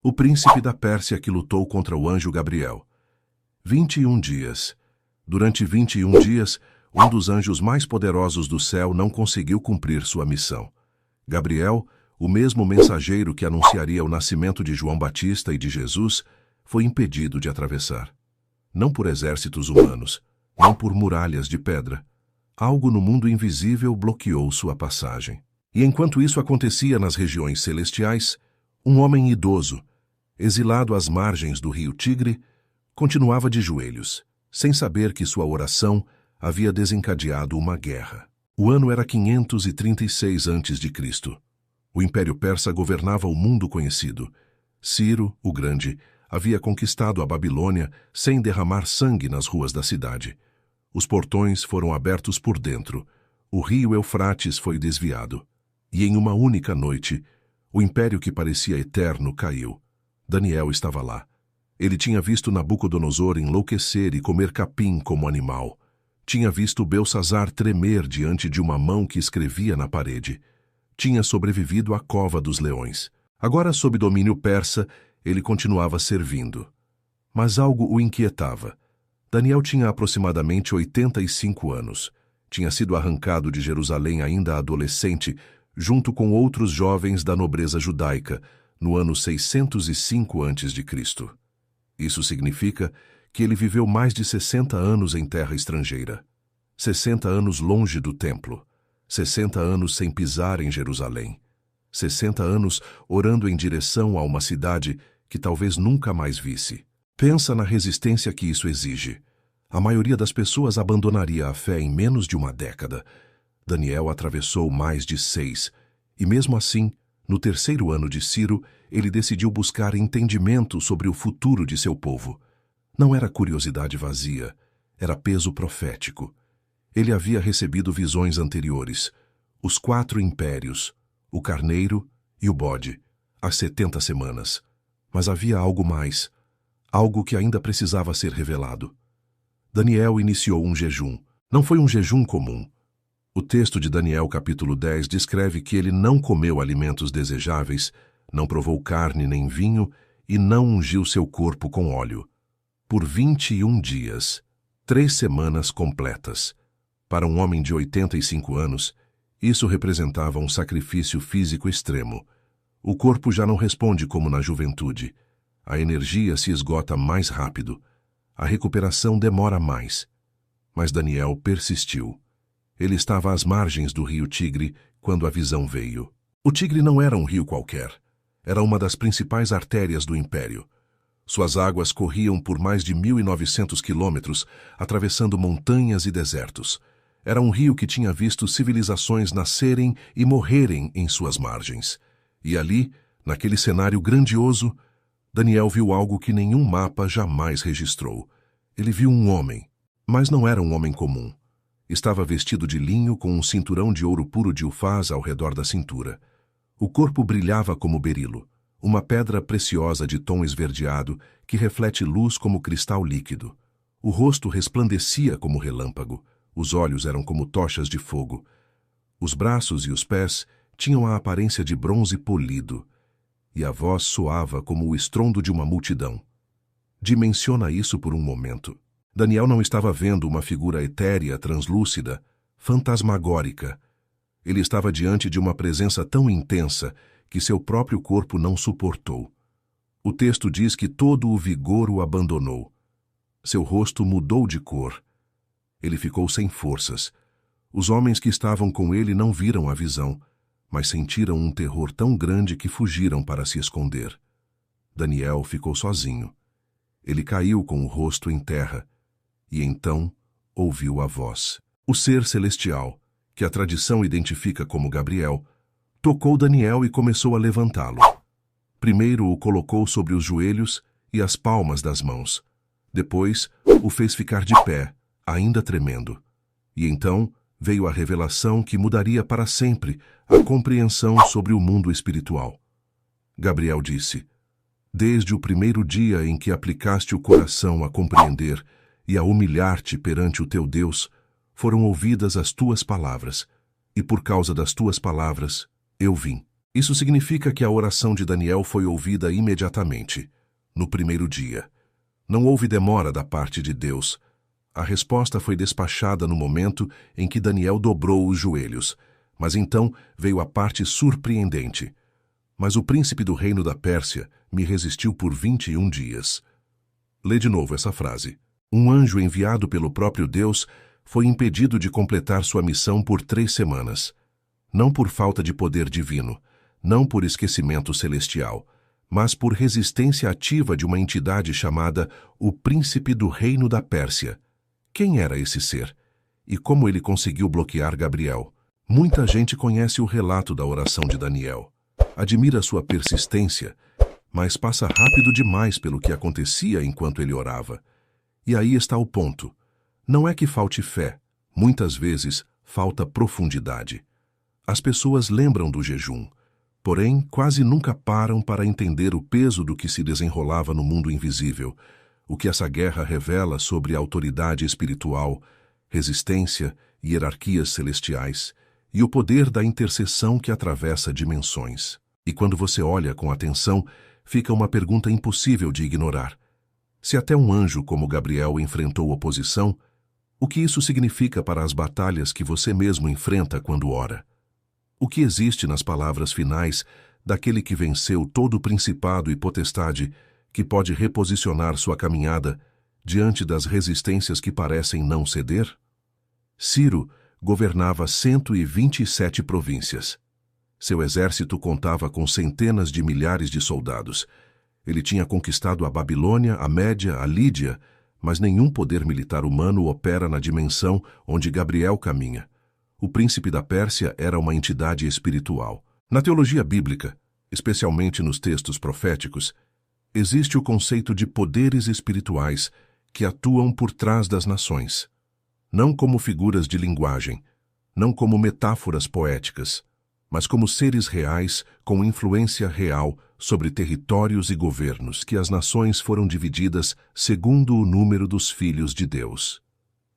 O príncipe da Pérsia que lutou contra o anjo Gabriel. 21 dias. Durante 21 dias, um dos anjos mais poderosos do céu não conseguiu cumprir sua missão. Gabriel, o mesmo mensageiro que anunciaria o nascimento de João Batista e de Jesus, foi impedido de atravessar. Não por exércitos humanos, não por muralhas de pedra. Algo no mundo invisível bloqueou sua passagem. E enquanto isso acontecia nas regiões celestiais, um homem idoso, exilado às margens do rio Tigre, continuava de joelhos, sem saber que sua oração havia desencadeado uma guerra. O ano era 536 a.C. O Império Persa governava o mundo conhecido. Ciro, o Grande, havia conquistado a Babilônia sem derramar sangue nas ruas da cidade. Os portões foram abertos por dentro. O rio Eufrates foi desviado. E em uma única noite, o império que parecia eterno caiu. Daniel estava lá. Ele tinha visto Nabucodonosor enlouquecer e comer capim como animal. Tinha visto Belsassar tremer diante de uma mão que escrevia na parede. Tinha sobrevivido à cova dos leões. Agora, sob domínio persa, ele continuava servindo. Mas algo o inquietava. Daniel tinha aproximadamente 85 anos. Tinha sido arrancado de Jerusalém ainda adolescente, junto com outros jovens da nobreza judaica, no ano 605 a.C. Isso significa que ele viveu mais de 60 anos em terra estrangeira. 60 anos longe do templo. 60 anos sem pisar em Jerusalém. 60 anos orando em direção a uma cidade que talvez nunca mais visse. Pensa na resistência que isso exige. A maioria das pessoas abandonaria a fé em menos de uma década. Daniel atravessou mais de 6, e mesmo assim, no terceiro ano de Ciro, ele decidiu buscar entendimento sobre o futuro de seu povo. Não era curiosidade vazia, era peso profético. Ele havia recebido visões anteriores, os 4 impérios, o carneiro e o bode, as 70 semanas. Mas havia algo mais, algo que ainda precisava ser revelado. Daniel iniciou um jejum. Não foi um jejum comum. O texto de Daniel capítulo 10 descreve que ele não comeu alimentos desejáveis, não provou carne nem vinho e não ungiu seu corpo com óleo. Por 21 dias, 3 semanas completas. Para um homem de 85 anos, isso representava um sacrifício físico extremo. O corpo já não responde como na juventude. A energia se esgota mais rápido. A recuperação demora mais. Mas Daniel persistiu. Ele estava às margens do rio Tigre quando a visão veio. O Tigre não era um rio qualquer. Era uma das principais artérias do império. Suas águas corriam por mais de 1.900 quilômetros, atravessando montanhas e desertos. Era um rio que tinha visto civilizações nascerem e morrerem em suas margens. E ali, naquele cenário grandioso, Daniel viu algo que nenhum mapa jamais registrou. Ele viu um homem, mas não era um homem comum. Estava vestido de linho com um cinturão de ouro puro de Ufaz ao redor da cintura. O corpo brilhava como berilo, uma pedra preciosa de tom esverdeado que reflete luz como cristal líquido. O rosto resplandecia como relâmpago, os olhos eram como tochas de fogo. Os braços e os pés tinham a aparência de bronze polido, e a voz soava como o estrondo de uma multidão. Dimensiona isso por um momento. Daniel não estava vendo uma figura etérea, translúcida, fantasmagórica. Ele estava diante de uma presença tão intensa que seu próprio corpo não suportou. O texto diz que todo o vigor o abandonou. Seu rosto mudou de cor. Ele ficou sem forças. Os homens que estavam com ele não viram a visão, mas sentiram um terror tão grande que fugiram para se esconder. Daniel ficou sozinho. Ele caiu com o rosto em terra, e então ouviu a voz. O ser celestial, que a tradição identifica como Gabriel, tocou Daniel e começou a levantá-lo. Primeiro o colocou sobre os joelhos e as palmas das mãos. Depois o fez ficar de pé, ainda tremendo. E então veio a revelação que mudaria para sempre a compreensão sobre o mundo espiritual. Gabriel disse: desde o primeiro dia em que aplicaste o coração a compreender e a humilhar-te perante o teu Deus, foram ouvidas as tuas palavras, e por causa das tuas palavras eu vim. Isso significa que a oração de Daniel foi ouvida imediatamente, no primeiro dia. Não houve demora da parte de Deus. A resposta foi despachada no momento em que Daniel dobrou os joelhos. Mas então veio a parte surpreendente. Mas o príncipe do reino da Pérsia me resistiu por 21 dias. Lê de novo essa frase. Um anjo enviado pelo próprio Deus foi impedido de completar sua missão por 3 semanas. Não por falta de poder divino, não por esquecimento celestial, mas por resistência ativa de uma entidade chamada o Príncipe do Reino da Pérsia. Quem era esse ser? E como ele conseguiu bloquear Gabriel? Muita gente conhece o relato da oração de Daniel. Admira sua persistência, mas passa rápido demais pelo que acontecia enquanto ele orava. E aí está o ponto. Não é que falte fé, muitas vezes falta profundidade. As pessoas lembram do jejum, porém quase nunca param para entender o peso do que se desenrolava no mundo invisível, o que essa guerra revela sobre a autoridade espiritual, resistência e hierarquias celestiais, e o poder da intercessão que atravessa dimensões. E quando você olha com atenção, fica uma pergunta impossível de ignorar. Se até um anjo como Gabriel enfrentou oposição, o que isso significa para as batalhas que você mesmo enfrenta quando ora? O que existe nas palavras finais daquele que venceu todo o principado e potestade que pode reposicionar sua caminhada diante das resistências que parecem não ceder? Ciro governava 127 províncias. Seu exército contava com centenas de milhares de soldados. Ele tinha conquistado a Babilônia, a Média, a Lídia, mas nenhum poder militar humano opera na dimensão onde Gabriel caminha. O príncipe da Pérsia era uma entidade espiritual. Na teologia bíblica, especialmente nos textos proféticos, existe o conceito de poderes espirituais que atuam por trás das nações. Não como figuras de linguagem, não como metáforas poéticas, mas como seres reais com influência real sobre territórios e governos que as nações foram divididas segundo o número dos filhos de Deus.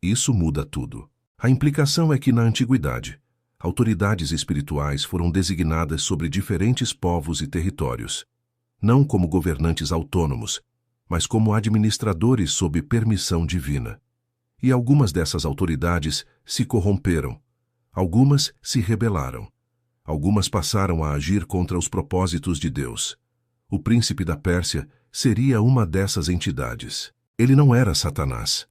Isso muda tudo. A implicação é que, na antiguidade, autoridades espirituais foram designadas sobre diferentes povos e territórios, não como governantes autônomos, mas como administradores sob permissão divina. E algumas dessas autoridades se corromperam, algumas se rebelaram, algumas passaram a agir contra os propósitos de Deus. O príncipe da Pérsia seria uma dessas entidades. Ele não era Satanás.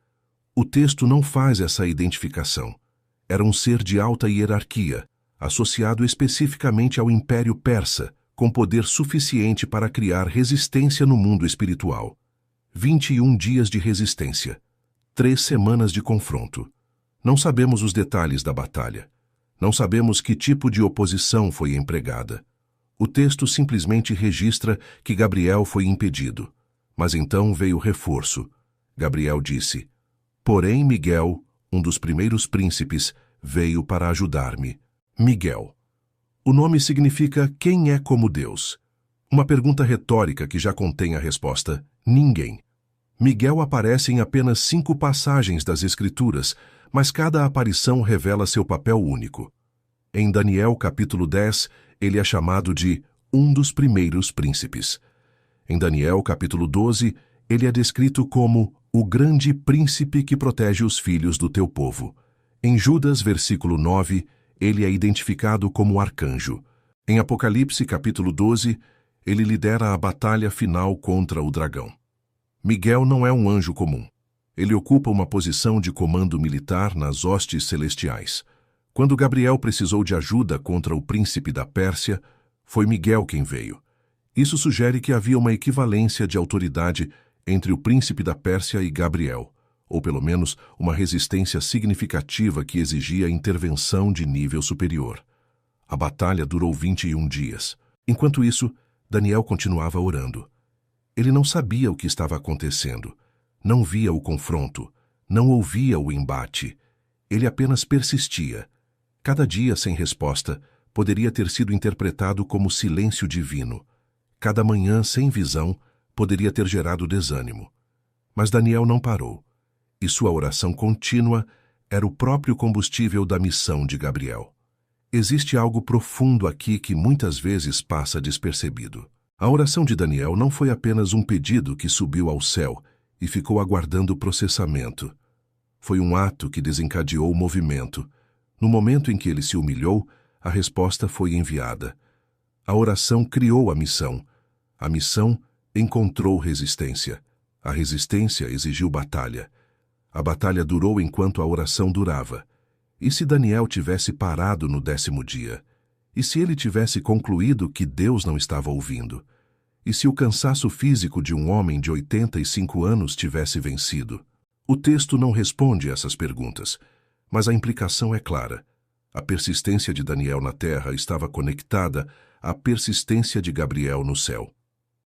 O texto não faz essa identificação. Era um ser de alta hierarquia, associado especificamente ao Império Persa, com poder suficiente para criar resistência no mundo espiritual. 21 dias de resistência. 3 semanas de confronto. Não sabemos os detalhes da batalha. Não sabemos que tipo de oposição foi empregada. O texto simplesmente registra que Gabriel foi impedido. Mas então veio reforço. Gabriel disse: "Porém Miguel, um dos primeiros príncipes, veio para ajudar-me." Miguel. O nome significa quem é como Deus. Uma pergunta retórica que já contém a resposta: ninguém. Miguel aparece em apenas 5 passagens das Escrituras, mas cada aparição revela seu papel único. Em Daniel capítulo 10, ele é chamado de um dos primeiros príncipes. Em Daniel capítulo 12, ele é descrito como o grande príncipe que protege os filhos do teu povo. Em Judas, versículo 9, ele é identificado como arcanjo. Em Apocalipse capítulo 12, ele lidera a batalha final contra o dragão. Miguel não é um anjo comum. Ele ocupa uma posição de comando militar nas hostes celestiais. Quando Gabriel precisou de ajuda contra o príncipe da Pérsia, foi Miguel quem veio. Isso sugere que havia uma equivalência de autoridade entre o príncipe da Pérsia e Gabriel, ou pelo menos uma resistência significativa que exigia intervenção de nível superior. A batalha durou 21 dias. Enquanto isso, Daniel continuava orando. Ele não sabia o que estava acontecendo, não via o confronto, não ouvia o embate. Ele apenas persistia. Cada dia sem resposta poderia ter sido interpretado como silêncio divino. Cada manhã sem visão poderia ter gerado desânimo. Mas Daniel não parou, e sua oração contínua era o próprio combustível da missão de Gabriel. Existe algo profundo aqui que muitas vezes passa despercebido. A oração de Daniel não foi apenas um pedido que subiu ao céu e ficou aguardando o processamento. Foi um ato que desencadeou o movimento. No momento em que ele se humilhou, a resposta foi enviada. A oração criou a missão. A missão encontrou resistência. A resistência exigiu batalha. A batalha durou enquanto a oração durava. E se Daniel tivesse parado no 10º dia? E se ele tivesse concluído que Deus não estava ouvindo? E se o cansaço físico de um homem de 85 anos tivesse vencido? O texto não responde essas perguntas, mas a implicação é clara. A persistência de Daniel na terra estava conectada à persistência de Gabriel no céu.